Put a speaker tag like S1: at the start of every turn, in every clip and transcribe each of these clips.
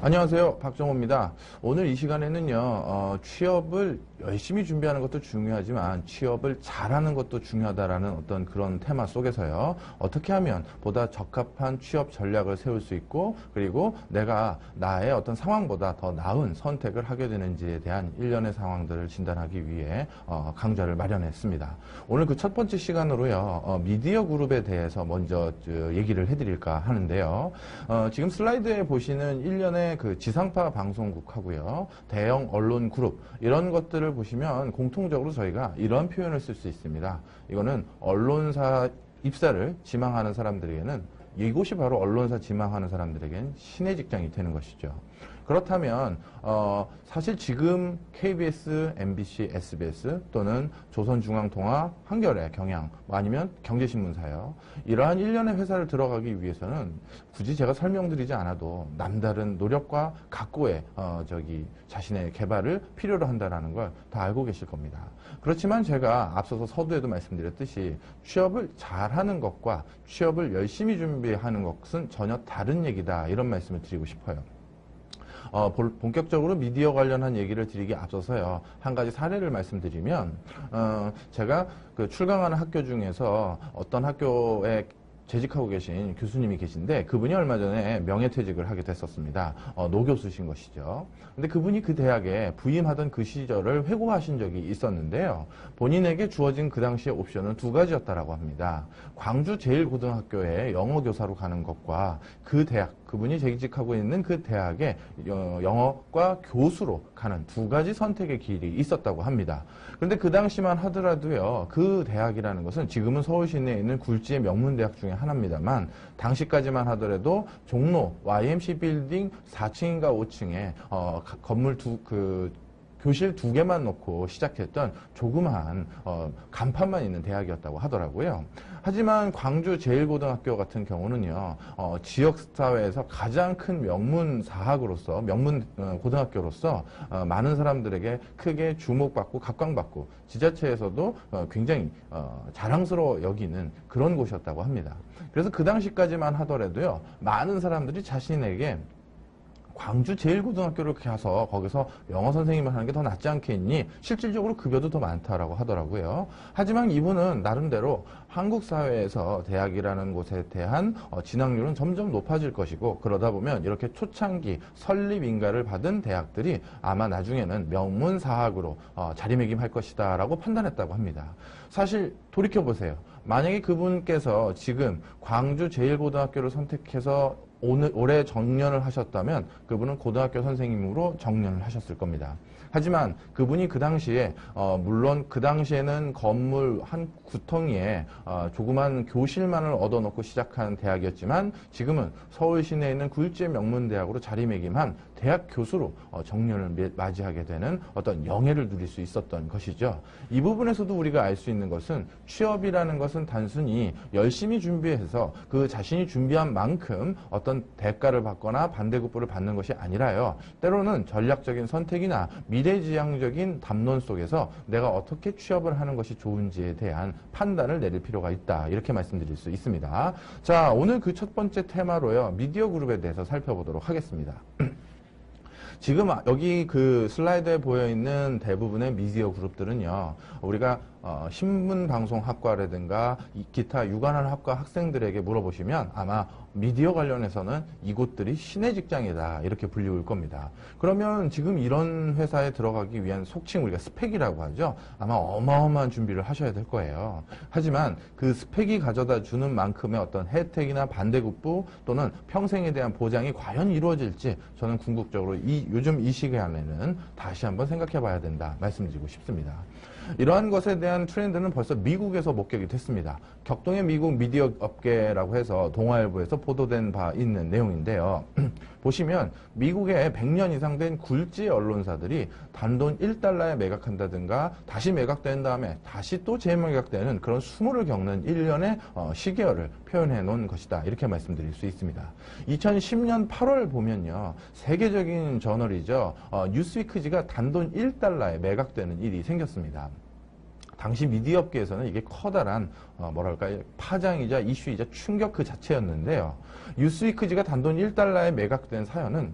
S1: 안녕하세요. 박정호입니다. 오늘 이 시간에는요, 취업을 열심히 준비하는 것도 중요하지만 취업을 잘하는 것도 중요하다라는 어떤 그런 테마 속에서요, 어떻게 하면 보다 적합한 취업 전략을 세울 수 있고, 그리고 내가 나의 어떤 상황보다 더 나은 선택을 하게 되는지에 대한 일련의 상황들을 진단하기 위해 강좌를 마련했습니다. 오늘 그 첫 번째 시간으로요, 미디어 그룹에 대해서 먼저 얘기를 해드릴까 하는데요. 지금 슬라이드에 보시는 일련의 그 지상파 방송국하고요, 대형 언론 그룹 이런 것들을 보시면 공통적으로 저희가 이런 표현을 쓸 수 있습니다. 이거는 언론사 입사를 지망하는 사람들에게는, 이곳이 바로 언론사 지망하는 사람들에게는 신의 직장이 되는 것이죠. 그렇다면 사실 지금 KBS, MBC, SBS 또는 조선중앙통화, 한겨레, 경향, 아니면 경제신문사요, 이러한 일련의 회사를 들어가기 위해서는 굳이 제가 설명드리지 않아도 남다른 노력과 각고의 자신의 개발을 필요로 한다는 걸 다 알고 계실 겁니다. 그렇지만 제가 앞서서 서두에도 말씀드렸듯이 취업을 잘하는 것과 취업을 열심히 준비하는 것은 전혀 다른 얘기다, 이런 말씀을 드리고 싶어요. 본격적으로 미디어 관련한 얘기를 드리기 앞서서요, 한 가지 사례를 말씀드리면, 제가 그 출강하는 학교 중에서 어떤 학교에 재직하고 계신 교수님이 계신데, 그분이 얼마 전에 명예퇴직을 하게 됐었습니다. 노교수신 것이죠. 근데 그분이 그 대학에 부임하던 그 시절을 회고하신 적이 있었는데요. 본인에게 주어진 그 당시의 옵션은 두 가지였다라고 합니다. 광주 제1고등학교에 영어교사로 가는 것과 그 대학, 그분이 재직하고 있는 그 대학에 영어과 교수로 가는 두 가지 선택의 길이 있었다고 합니다. 그런데 그 당시만 하더라도요, 그 대학이라는 것은 지금은 서울 시내에 있는 굴지의 명문대학 중에 하나입니다만, 당시까지만 하더라도 종로 YMC 빌딩 4층인가 5층에 건물 교실 두 개만 놓고 시작했던 조그마한 간판만 있는 대학이었다고 하더라고요. 하지만 광주 제1고등학교 같은 경우는요, 지역사회에서 가장 큰 명문사학으로서, 고등학교로서 많은 사람들에게 크게 주목받고 각광받고 지자체에서도 굉장히 자랑스러워 여기는 그런 곳이었다고 합니다. 그래서 그 당시까지만 하더라도요, 많은 사람들이 자신에게 광주 제1고등학교를 가서 거기서 영어 선생님을 하는 게 더 낫지 않겠니? 실질적으로 급여도 더 많다라고 하더라고요. 하지만 이분은 나름대로 한국 사회에서 대학이라는 곳에 대한 진학률은 점점 높아질 것이고, 그러다 보면 이렇게 초창기 설립 인가를 받은 대학들이 아마 나중에는 명문사학으로 자리매김할 것이다 라고 판단했다고 합니다. 사실 돌이켜보세요. 만약에 그분께서 지금 광주 제1고등학교를 선택해서 올해 정년을 하셨다면 그분은 고등학교 선생님으로 정년을 하셨을 겁니다. 하지만 그분이 그 당시에 물론 그 당시에는 건물 한 구덩이에 조그만 교실만을 얻어놓고 시작한 대학이었지만, 지금은 서울 시내에 있는 굴지의 명문대학으로 자리매김한 대학 교수로 정년을 맞이하게 되는 어떤 영예를 누릴 수 있었던 것이죠. 이 부분에서도 우리가 알 수 있는 것은, 취업이라는 것은 단순히 열심히 준비해서 그 자신이 준비한 만큼 어떤 대가를 받거나 반대급부를 받는 것이 아니라요, 때로는 전략적인 선택이나 미래지향적인 담론 속에서 내가 어떻게 취업을 하는 것이 좋은지에 대한 판단을 내릴 필요가 있다, 이렇게 말씀드릴 수 있습니다. 자, 오늘 그 첫 번째 테마로요, 미디어 그룹에 대해서 살펴보도록 하겠습니다. 지금 여기 그 슬라이드에 보여있는 대부분의 미디어 그룹들은요, 우리가 신문방송학과라든가 기타 유관한 학과 학생들에게 물어보시면 아마 미디어 관련해서는 이곳들이 신의 직장이다, 이렇게 불리울 겁니다. 그러면 지금 이런 회사에 들어가기 위한 속칭 우리가 스펙이라고 하죠. 아마 어마어마한 준비를 하셔야 될 거예요. 하지만 그 스펙이 가져다 주는 만큼의 어떤 혜택이나 반대급부 또는 평생에 대한 보장이 과연 이루어질지, 저는 궁극적으로 요즘 이 시간에는 다시 한번 생각해 봐야 된다, 말씀드리고 싶습니다. 이러한 것에 대한 트렌드는 벌써 미국에서 목격이 됐습니다. 격동의 미국 미디어 업계라고 해서 동아일보에서 보도된 바 있는 내용인데요. 보시면 미국의 100년 이상 된 굴지 언론사들이 단돈 1달러에 매각한다든가 다시 매각된 다음에 다시 또 재매각되는 그런 수모를 겪는 일련의 시계열을 표현해 놓은 것이다, 이렇게 말씀드릴 수 있습니다. 2010년 8월 보면요, 세계적인 저널이죠, 뉴스위크지가 단돈 1달러에 매각되는 일이 생겼습니다. 당시 미디어 업계에서는 이게 커다란 파장이자 이슈이자 충격 그 자체였는데요. 뉴스위크지가 단돈 1달러에 매각된 사연은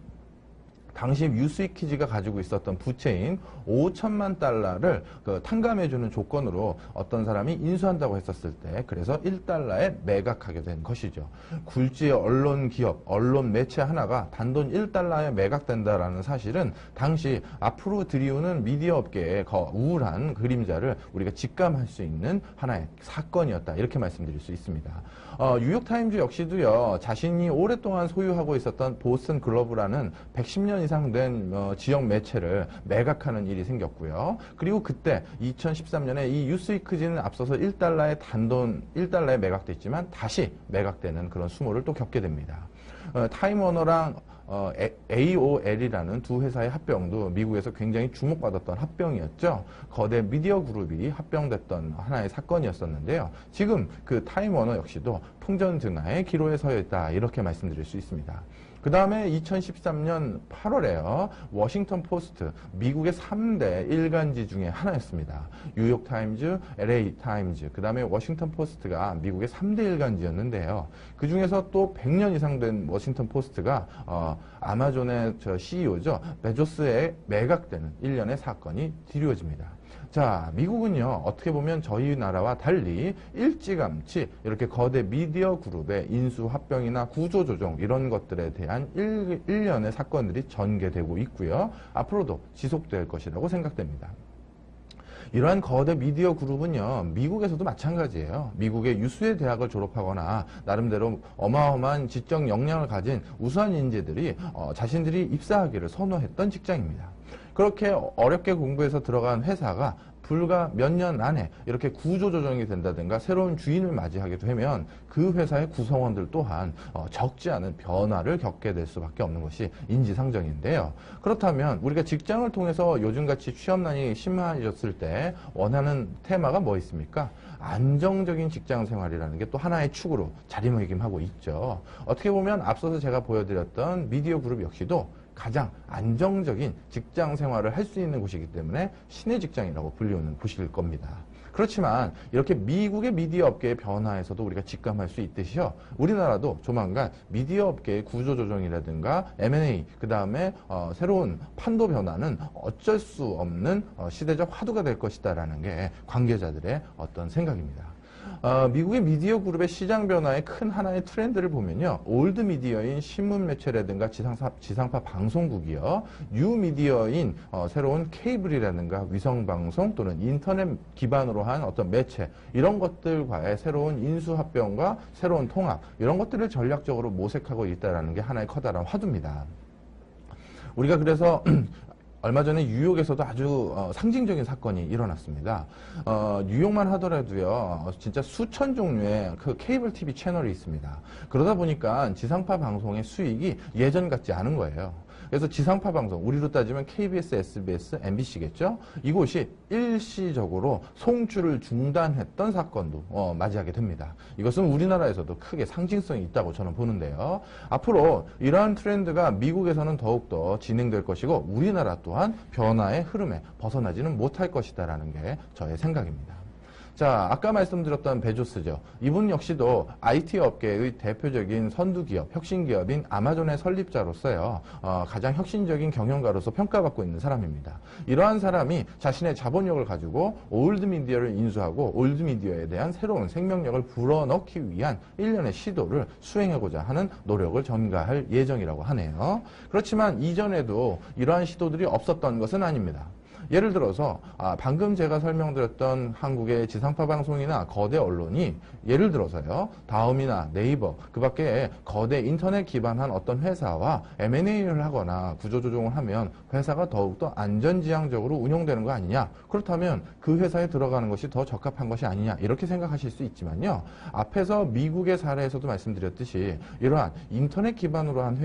S1: 당시 유스위키즈가 가지고 있었던 부채인 5천만 달러를 탕감해주는 조건으로 어떤 사람이 인수한다고 했었을 때 그래서 1달러에 매각하게 된 것이죠. 굴지의 언론 기업, 언론 매체 하나가 단돈 1달러에 매각된다라는 사실은 당시 앞으로 들이오는 미디어 업계의 우울한 그림자를 우리가 직감할 수 있는 하나의 사건이었다. 이렇게 말씀드릴 수 있습니다. 뉴욕타임즈 역시도요, 자신이 오랫동안 소유하고 있었던 보스턴 글로브라는 110년 이상 된 지역 매체를 매각하는 일이 생겼고요. 그리고 그때 2013년에 이 뉴스위크지는 앞서서 1달러에 단돈 1달러에 매각됐지만 다시 매각되는 그런 수모를 또 겪게 됩니다. 타임워너랑 AOL이라는 두 회사의 합병도 미국에서 굉장히 주목받았던 합병이었죠. 거대 미디어 그룹이 합병됐던 하나의 사건이었었는데요. 지금 그 타임워너 역시도 풍전등화의 기로에 서 있다 이렇게 말씀드릴 수 있습니다. 그 다음에 2013년 8월에요. 워싱턴 포스트, 미국의 3대 일간지 중에 하나였습니다. 뉴욕 타임즈, LA 타임즈, 그 다음에 워싱턴 포스트가 미국의 3대 일간지였는데요. 그 중에서 또 100년 이상 된 워싱턴 포스트가 아마존의 CEO죠. 베조스에 매각되는 일련의 사건이 드리워집니다. 자, 미국은요, 어떻게 보면 저희 나라와 달리 일찌감치 이렇게 거대 미디어 그룹의 인수 합병이나 구조 조정 이런 것들에 대한 일련의 사건들이 전개되고 있고요. 앞으로도 지속될 것이라고 생각됩니다. 이러한 거대 미디어 그룹은요, 미국에서도 마찬가지예요. 미국의 유수의 대학을 졸업하거나 나름대로 어마어마한 지적 역량을 가진 우수한 인재들이 자신들이 입사하기를 선호했던 직장입니다. 그렇게 어렵게 공부해서 들어간 회사가 불과 몇 년 안에 이렇게 구조조정이 된다든가 새로운 주인을 맞이하게 되면 그 회사의 구성원들 또한 적지 않은 변화를 겪게 될 수밖에 없는 것이 인지상정인데요. 그렇다면 우리가 직장을 통해서 요즘같이 취업난이 심해졌을 때 원하는 테마가 뭐 있습니까? 안정적인 직장 생활이라는 게 또 하나의 축으로 자리매김하고 있죠. 어떻게 보면 앞서서 제가 보여드렸던 미디어 그룹 역시도 가장 안정적인 직장 생활을 할 수 있는 곳이기 때문에 신의 직장이라고 불리우는 곳일 겁니다. 그렇지만 이렇게 미국의 미디어 업계의 변화에서도 우리가 직감할 수 있듯이요. 우리나라도 조만간 미디어 업계의 구조조정이라든가 M&A, 그 다음에 새로운 판도 변화는 어쩔 수 없는 시대적 화두가 될 것이다라는 게 관계자들의 어떤 생각입니다. 미국의 미디어 그룹의 시장 변화의 큰 하나의 트렌드를 보면요. 올드 미디어인 신문 매체라든가 지상파 방송국이요. 뉴 미디어인 새로운 케이블이라든가 위성방송 또는 인터넷 기반으로 한 어떤 매체 이런 것들과의 새로운 인수합병과 새로운 통합 이런 것들을 전략적으로 모색하고 있다는 게 하나의 커다란 화두입니다. 우리가 그래서 얼마 전에 뉴욕에서도 아주 상징적인 사건이 일어났습니다. 뉴욕만 하더라도요, 진짜 수천 종류의 그 케이블 TV 채널이 있습니다. 그러다 보니까 지상파 방송의 수익이 예전 같지 않은 거예요. 그래서 지상파 방송, 우리로 따지면 KBS, SBS, MBC겠죠? 이곳이 일시적으로 송출을 중단했던 사건도 맞이하게 됩니다. 이것은 우리나라에서도 크게 상징성이 있다고 저는 보는데요. 앞으로 이러한 트렌드가 미국에서는 더욱더 진행될 것이고 우리나라 또한 변화의 흐름에 벗어나지는 못할 것이다라는 게 저의 생각입니다. 자, 아까 말씀드렸던 베조스죠. 이분 역시도 IT 업계의 대표적인 선두기업, 혁신기업인 아마존의 설립자로서요. 가장 혁신적인 경영가로서 평가받고 있는 사람입니다. 이러한 사람이 자신의 자본력을 가지고 올드미디어를 인수하고 올드미디어에 대한 새로운 생명력을 불어넣기 위한 일련의 시도를 수행하고자 하는 노력을 전가할 예정이라고 하네요. 그렇지만 이전에도 이러한 시도들이 없었던 것은 아닙니다. 예를 들어서 방금 제가 설명드렸던 한국의 지상파 방송이나 거대 언론이 예를 들어서요. 다음이나 네이버 그 밖에 거대 인터넷 기반한 어떤 회사와 M&A를 하거나 구조조정을 하면 회사가 더욱더 안전지향적으로 운영되는 거 아니냐. 그렇다면 그 회사에 들어가는 것이 더 적합한 것이 아니냐 이렇게 생각하실 수 있지만요. 앞에서 미국의 사례에서도 말씀드렸듯이 이러한 인터넷 기반으로 한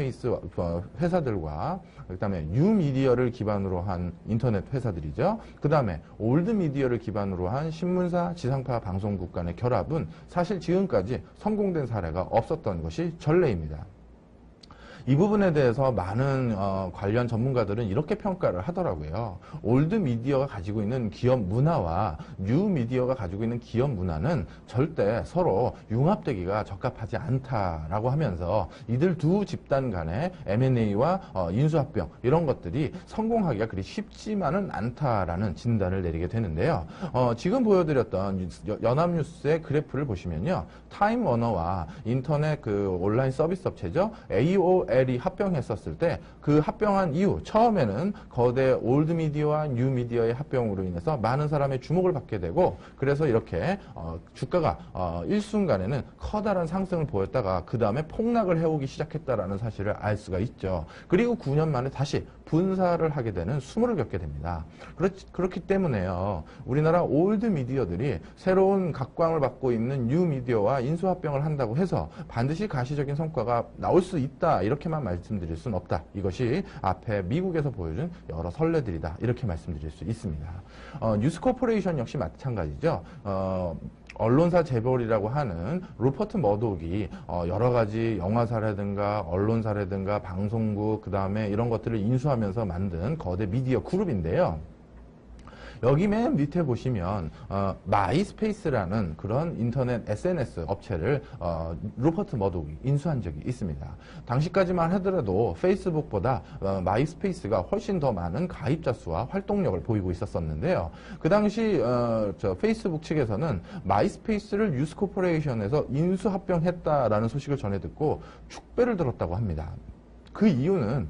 S1: 회사들과 그다음에 뉴미디어를 기반으로 한 인터넷 회사들이죠. 그다음에 올드미디어를 기반으로 한 신문사, 지상파 방송국 간의 결합은 사실 지금까지 성공된 사례가 없었던 것이 전례입니다. 이 부분에 대해서 많은 관련 전문가들은 이렇게 평가를 하더라고요. 올드 미디어가 가지고 있는 기업 문화와 뉴 미디어가 가지고 있는 기업 문화는 절대 서로 융합되기가 적합하지 않다라고 하면서 이들 두 집단 간의 M&A와 인수합병 이런 것들이 성공하기가 그리 쉽지만은 않다라는 진단을 내리게 되는데요. 지금 보여드렸던 연합뉴스의 그래프를 보시면요. 타임워너와 인터넷 그 온라인 서비스 업체죠. AOL이 합병했었을 때 그 합병한 이후 처음에는 거대 올드 미디어와 뉴 미디어의 합병으로 인해서 많은 사람의 주목을 받게 되고 그래서 이렇게 주가가 일순간에는 커다란 상승을 보였다가 그 다음에 폭락을 해오기 시작했다라는 사실을 알 수가 있죠. 그리고 9년 만에 다시 분사를 하게 되는 수모를 겪게 됩니다. 그렇기 때문에요. 우리나라 올드 미디어들이 새로운 각광을 받고 있는 뉴 미디어와 인수합병을 한다고 해서 반드시 가시적인 성과가 나올 수 있다. 이렇게만 말씀드릴 수는 없다. 이것이 앞에 미국에서 보여준 여러 선례들이다. 이렇게 말씀드릴 수 있습니다. 뉴스코퍼레이션 역시 마찬가지죠. 언론사 재벌이라고 하는 루퍼트 머독이 여러 가지 영화사라든가 언론사라든가 방송국 그다음에 이런 것들을 인수하면서 만든 거대 미디어 그룹인데요. 여기 맨 밑에 보시면 마이스페이스라는 그런 인터넷 SNS 업체를 루퍼트 머독이 인수한 적이 있습니다. 당시까지만 하더라도 페이스북보다 마이스페이스가 훨씬 더 많은 가입자 수와 활동력을 보이고 있었었는데요. 그 당시 페이스북 측에서는 마이스페이스를 뉴스코퍼레이션에서 인수합병했다라는 소식을 전해 듣고 축배를 들었다고 합니다. 그 이유는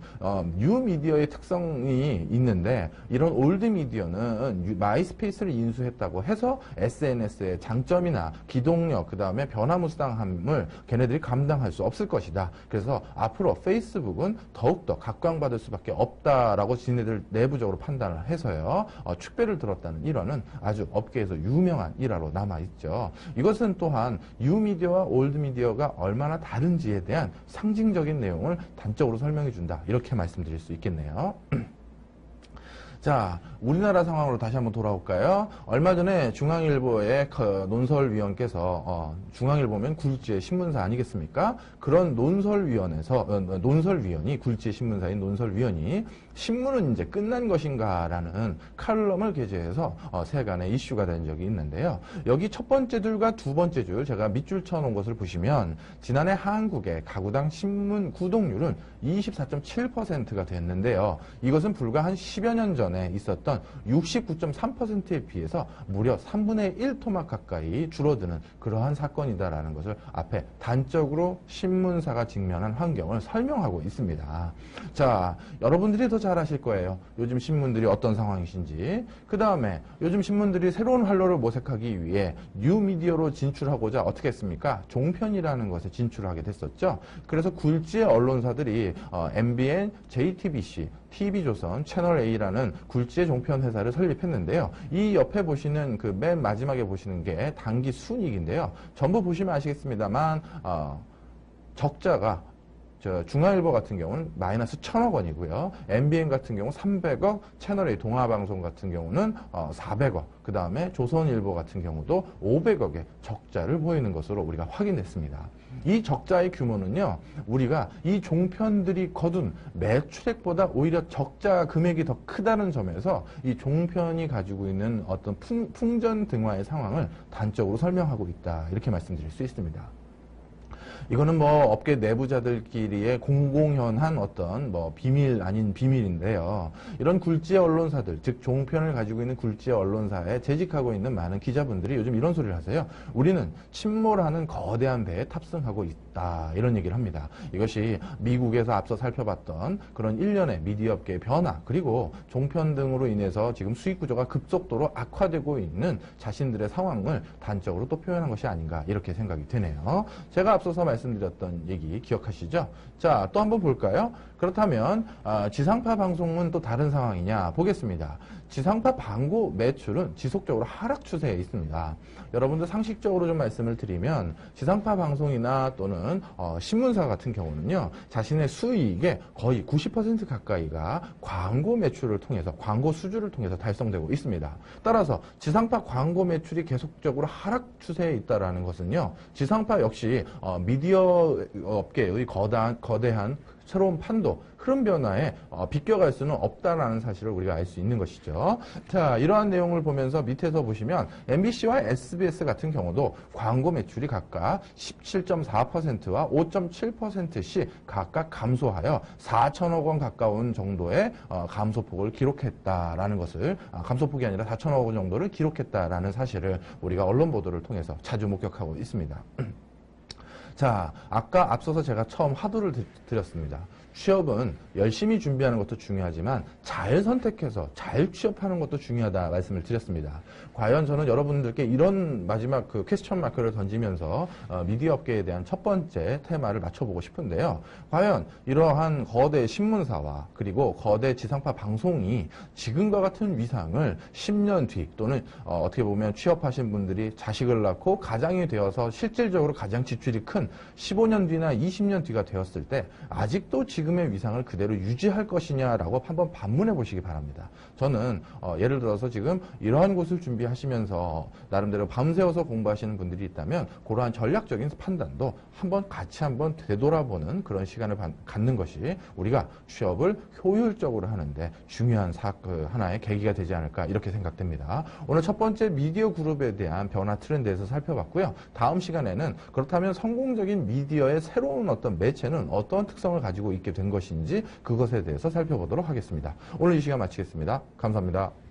S1: 뉴 미디어의 특성이 있는데 이런 올드 미디어는 마이스페이스를 인수했다고 해서 SNS의 장점이나 기동력 그 다음에 변화무쌍함을 걔네들이 감당할 수 없을 것이다. 그래서 앞으로 페이스북은 더욱더 각광받을 수밖에 없다라고 지네들 내부적으로 판단을 해서요. 축배를 들었다는 일화는 아주 업계에서 유명한 일화로 남아있죠. 이것은 또한 뉴 미디어와 올드 미디어가 얼마나 다른지에 대한 상징적인 내용을 단적으로 설명해 준다. 이렇게 말씀드릴 수 있겠네요. 자, 우리나라 상황으로 다시 한번 돌아올까요? 얼마 전에 중앙일보의 논설위원께서 중앙일보면 굴지의 신문사 아니겠습니까? 그런 논설위원이 굴지의 신문사인 논설위원이 신문은 이제 끝난 것인가라는 칼럼을 게재해서 세간의 이슈가 된 적이 있는데요. 여기 첫 번째 줄과 두 번째 줄 제가 밑줄 쳐놓은 것을 보시면 지난해 한국의 가구당 신문 구독률은 24.7%가 됐는데요. 이것은 불과 한 10여 년 전에 있었던 69.3%에 비해서 무려 3분의 1 토막 가까이 줄어드는 그러한 사건이다라는 것을 앞에 단적으로 신문사가 직면한 환경을 설명하고 있습니다. 자, 여러분들이 더 잘 아실 거예요. 요즘 신문들이 어떤 상황이신지. 그 다음에 요즘 신문들이 새로운 활로를 모색하기 위해 뉴미디어로 진출하고자 어떻게 했습니까? 종편이라는 것에 진출하게 됐었죠. 그래서 굴지의 언론사들이 MBN, JTBC, TV조선, 채널A라는 굴지의 종편 회사를 설립했는데요. 이 옆에 보시는 그 맨 마지막에 보시는 게 단기 순이익인데요. 전부 보시면 아시겠습니다만 적자가 중앙일보 같은 경우는 마이너스 1,000억 원이고요. MBN 같은 경우 300억, 채널A 동아방송 같은 경우는 400억, 그 다음에 조선일보 같은 경우도 500억의 적자를 보이는 것으로 우리가 확인됐습니다. 이 적자의 규모는요, 우리가 이 종편들이 거둔 매출액보다 오히려 적자 금액이 더 크다는 점에서 이 종편이 가지고 있는 어떤 풍전등화의 상황을 단적으로 설명하고 있다. 이렇게 말씀드릴 수 있습니다. 이거는 뭐 업계 내부자들끼리의 공공연한 어떤 뭐 비밀 아닌 비밀인데요. 이런 굴지의 언론사들, 즉 종편을 가지고 있는 굴지의 언론사에 재직하고 있는 많은 기자분들이 요즘 이런 소리를 하세요. 우리는 침몰하는 거대한 배에 탑승하고 있다. 이런 얘기를 합니다. 이것이 미국에서 앞서 살펴봤던 그런 일련의 미디어 업계의 변화, 그리고 종편 등으로 인해서 지금 수익 구조가 급속도로 악화되고 있는 자신들의 상황을 단적으로 또 표현한 것이 아닌가 이렇게 생각이 되네요. 제가 앞서서 말씀드렸던 얘기 기억하시죠? 자, 또 한번 볼까요? 그렇다면 지상파 방송은 또 다른 상황이냐 보겠습니다. 지상파 광고 매출은 지속적으로 하락 추세에 있습니다. 여러분들 상식적으로 좀 말씀을 드리면 지상파 방송이나 또는 신문사 같은 경우는요, 자신의 수익의 거의 90% 가까이가 광고 매출을 통해서, 광고 수주를 통해서 달성되고 있습니다. 따라서 지상파 광고 매출이 계속적으로 하락 추세에 있다는 것은요, 지상파 역시 미디어 업계의 거대한 새로운 판도, 흐름 변화에 비껴갈 수는 없다라는 사실을 우리가 알 수 있는 것이죠. 자, 이러한 내용을 보면서 밑에서 보시면 MBC와 SBS 같은 경우도 광고 매출이 각각 17.4%와 5.7%씩 각각 감소하여 4천억 원 가까운 정도의 감소폭을 기록했다라는 것을, 감소폭이 아니라 4천억 원 정도를 기록했다라는 사실을 우리가 언론 보도를 통해서 자주 목격하고 있습니다. 자, 아까 앞서서 제가 처음 화두를 드렸습니다. 취업은 열심히 준비하는 것도 중요하지만 잘 선택해서 잘 취업하는 것도 중요하다 말씀을 드렸습니다. 과연 저는 여러분들께 이런 마지막 그 퀘스천 마크를 던지면서 미디어 업계에 대한 첫 번째 테마를 맞춰보고 싶은데요. 과연 이러한 거대 신문사와 그리고 거대 지상파 방송이 지금과 같은 위상을 10년 뒤 또는 어떻게 보면 취업하신 분들이 자식을 낳고 가장이 되어서 실질적으로 가장 지출이 큰 15년 뒤나 20년 뒤가 되었을 때 아직도 지금의 위상을 그대로 유지할 것이냐라고 한번 반문해 보시기 바랍니다. 저는 예를 들어서 지금 이러한 곳을 준비하시면서 나름대로 밤새워서 공부하시는 분들이 있다면 그러한 전략적인 판단도 같이 한번 되돌아보는 그런 시간을 갖는 것이 우리가 취업을 효율적으로 하는데 중요한 하나의 계기가 되지 않을까 이렇게 생각됩니다. 오늘 첫 번째 미디어 그룹에 대한 변화 트렌드에서 살펴봤고요. 다음 시간에는 그렇다면 성공적인 미디어의 새로운 어떤 매체는 어떤 특성을 가지고 있게 된 것인지 그것에 대해서 살펴보도록 하겠습니다. 오늘 이 시간 마치겠습니다. 감사합니다.